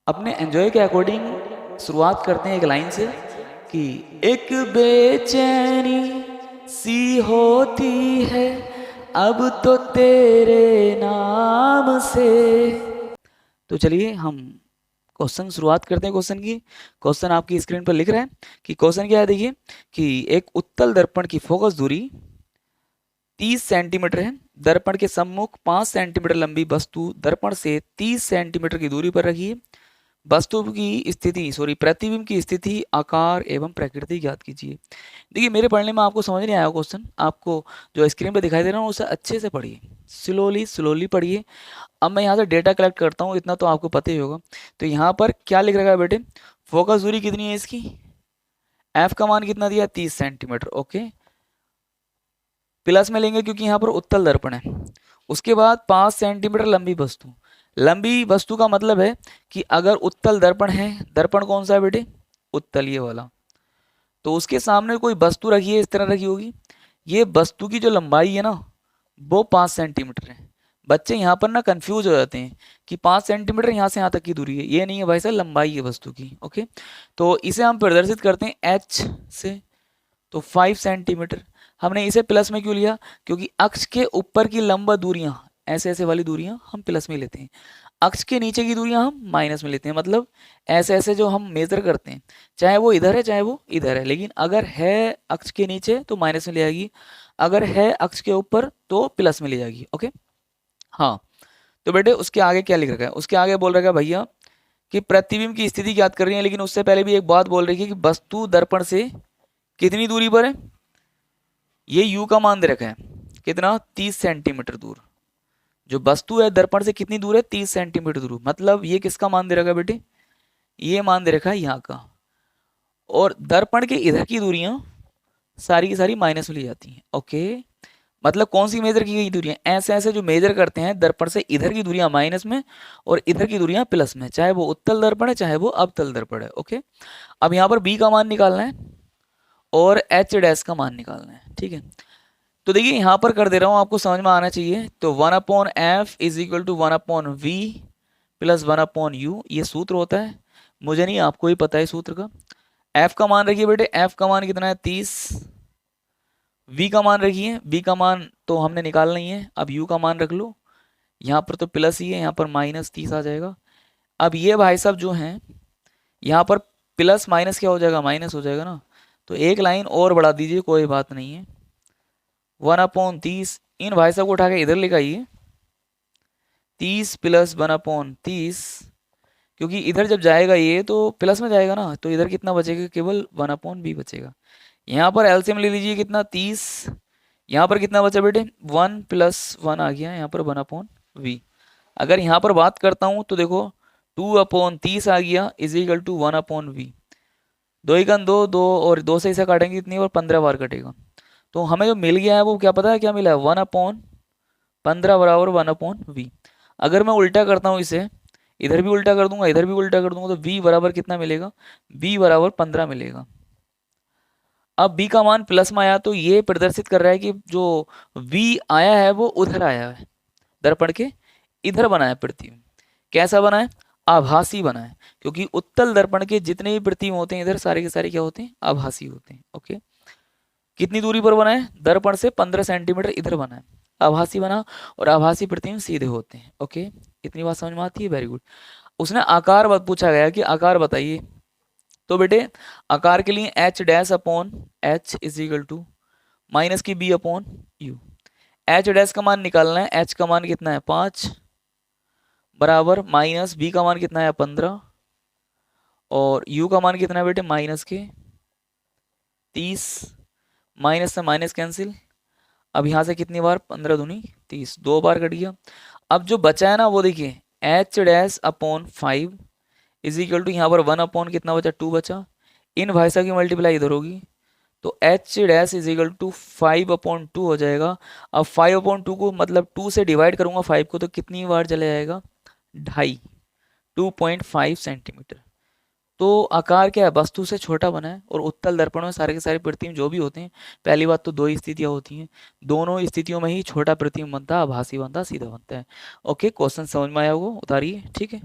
अपने एंजॉय के अकॉर्डिंग शुरुआत करते हैं एक लाइन से कि एक बेचैनी सी होती है अब तो तेरे नाम से। तो चलिए हम क्वेश्चन शुरुआत करते हैं। क्वेश्चन की क्वेश्चन आपकी स्क्रीन पर लिख रहा है कि क्वेश्चन क्या है, देखिए कि एक उत्तल दर्पण की फोकस दूरी 30 सेंटीमीटर है। दर्पण के सम्मुख 5 सेंटीमीटर लंबी वस्तु दर्पण से 30 सेंटीमीटर की दूरी पर रखी है। वस्तु की स्थिति प्रतिबिंब की स्थिति, आकार एवं प्रकृति ज्ञात कीजिए। देखिए मेरे पढ़ने में आपको समझ नहीं आया क्वेश्चन, आपको जो स्क्रीन पर दिखाई दे रहा है उसे अच्छे से पढ़िए, स्लोली स्लोली पढ़िए। अब मैं यहाँ से डेटा कलेक्ट करता हूँ, इतना तो आपको पता ही होगा। तो यहाँ पर क्या लिख रखा है बेटे, फोकस दूरी कितनी है इसकी, एफ का मान कितना दिया 30 सेंटीमीटर। ओके, प्लस में लेंगे क्योंकि यहाँ पर उत्तल दर्पण है। उसके बाद 5 सेंटीमीटर लंबी वस्तु, लंबी वस्तु का मतलब है कि अगर उत्तल दर्पण है, दर्पण कौन सा है बेटे, उत्तल ये वाला, तो उसके सामने कोई वस्तु रखी है, इस तरह रखी होगी। ये वस्तु की जो लंबाई है ना वो 5 सेंटीमीटर है। बच्चे यहाँ पर ना कंफ्यूज हो जाते हैं कि 5 सेंटीमीटर यहाँ से यहाँ तक की दूरी है, ये नहीं है भाई साहब, लंबाई है वस्तु की। ओके, तो इसे हम प्रदर्शित करते हैं एच से, तो 5 सेंटीमीटर। हमने इसे प्लस में क्यों लिया, क्योंकि अक्ष के ऊपर की लंबा दूरियां, ऐसे ऐसे वाली दूरियां हम प्लस में लेते हैं, अक्ष के नीचे की दूरियां हम माइनस में लेते हैं। मतलब ऐसे ऐसे जो हम मेजर करते हैं, चाहे वो इधर है चाहे वो इधर है, लेकिन अगर है अक्ष के नीचे तो माइनस में ले जाएगी, अगर है अक्ष के ऊपर तो प्लस में ले जाएगी। ओके, हाँ। तो बेटे उसके आगे क्या लिख रखा है, उसके आगे बोल रखा है भैया कि प्रतिबिंब की स्थिति ज्ञात कर रही है, लेकिन उससे पहले भी एक बात बोल रही है कि वस्तु दर्पण से कितनी दूरी पर है। ये u का मान दे रखा है कितना, 30 सेंटीमीटर दूर। जो वस्तु है दर्पण से कितनी दूर है, 30 सेंटीमीटर दूर। मतलब ये किसका मान दे रखा है बेटे, ये मान दे रखा है यहाँ का। और दर्पण के इधर की दूरियां सारी की सारी माइनस में ली जाती हैं। ओके, मतलब कौन सी मेजर की गई दूरियां, ऐसे ऐसे जो मेजर करते हैं दर्पण से इधर की दूरियां माइनस में और इधर की दूरियां प्लस में, चाहे वो उत्तल दर्पण है चाहे वो अवतल दर्पण है। ओके, अब यहाँ पर b का मान निकालना है और h डैश का मान निकालना है। ठीक है, तो देखिए यहाँ पर कर दे रहा हूँ, आपको समझ में आना चाहिए। तो 1/f is equal to 1/v plus 1/u, ये सूत्र होता है, मुझे नहीं आपको ही पता है सूत्र का। f का मान रखिए बेटे, f का मान कितना है 30, v का मान रखिए, v का मान तो हमने निकालना ही है। अब u का मान रख लो, यहाँ पर तो प्लस ही है, यहाँ पर -30 आ जाएगा। अब ये भाई साहब जो हैं यहाँ पर प्लस माइनस क्या हो जाएगा, माइनस हो जाएगा ना, तो एक लाइन और बढ़ा दीजिए, कोई बात नहीं है। 1/30, इन भाई साहब को उठा के इधर लेकर आइए, 30 प्लस 1/30, क्योंकि इधर जब जाएगा ये तो प्लस में जाएगा ना, तो इधर कितना बचेगा, केवल 1/b बचेगा। यहाँ पर एलसीएम ले लीजिए कितना 30, यहाँ पर कितना बचा बेटे 1 + 1 आ गया, यहाँ पर 1/v। अगर यहाँ पर बात करता हूँ तो देखो 2/30 आ गया इज इक्वल टू 1/v। 2 × 2 2 और 2 से इसे काटेंगे कितनी और 15 बार कटेगा। तो हमें जो मिल गया है वो क्या पता है क्या मिला है, 1/15 बराबर 1/v। अगर मैं उल्टा करता हूँ इसे, इधर भी उल्टा कर दूंगा इधर भी उल्टा कर दूंगा, तो v बराबर कितना मिलेगा, v बराबर 15 मिलेगा। अब b का मान प्लस में आया तो ये प्रदर्शित कर रहा है कि जो v आया है वो उधर आया है, दर्पण के इधर बना है प्रतिबिंब। कैसा बना है, आभासी बना है, क्योंकि उत्तल दर्पण के जितने भी प्रतिबिंब होते हैं इधर सारे के सारे क्या होते हैं, आभासी होते हैं। ओके, कितनी दूरी पर बना है, दर्पण से 15 सेंटीमीटर इधर बना है, आभासी बना, और आभासी प्रतिबिंब सीधे होते हैं। ओके, इतनी बात समझ में आती है, वेरी गुड। उसने आकार पूछा गया कि आकार बताइए, तो बेटे आकार के लिए h dash upon h is equal to minus की b upon u। h dash का मान निकालना है, h का मान कितना है 5 बराबर माइनस b का मान कितना है 15 और u का मान कितना है बेटे -30, माइनस से माइनस कैंसिल। अब यहाँ से कितनी बार 15 दूनी 30, 2 बार कट गया। अब जो बचा है ना वो देखिए h dash upon 5 is equal to यहाँ पर 1 अपॉन कितना बचा 2 बचा, इन भाई साहब की मल्टीप्लाई इधर होगी, तो h dash is equal to 5/2 हो जाएगा। अब 5/2 को मतलब 2 से डिवाइड करूंगा 5 को तो कितनी बार चला जाएगा, 2.5, 2.5 सेंटीमीटर। तो आकार क्या है, वस्तु से छोटा बना है, और उत्तल दर्पण में सारे के सारे प्रतिबिंब जो भी होते हैं, पहली बात तो 2 स्थितियां होती हैं, दोनों स्थितियों में ही छोटा प्रतिबिंब बनता है, आभासी बनता है, सीधा बनता है। ओके, क्वेश्चन समझ में आया होगा, उतारिए। ठीक है।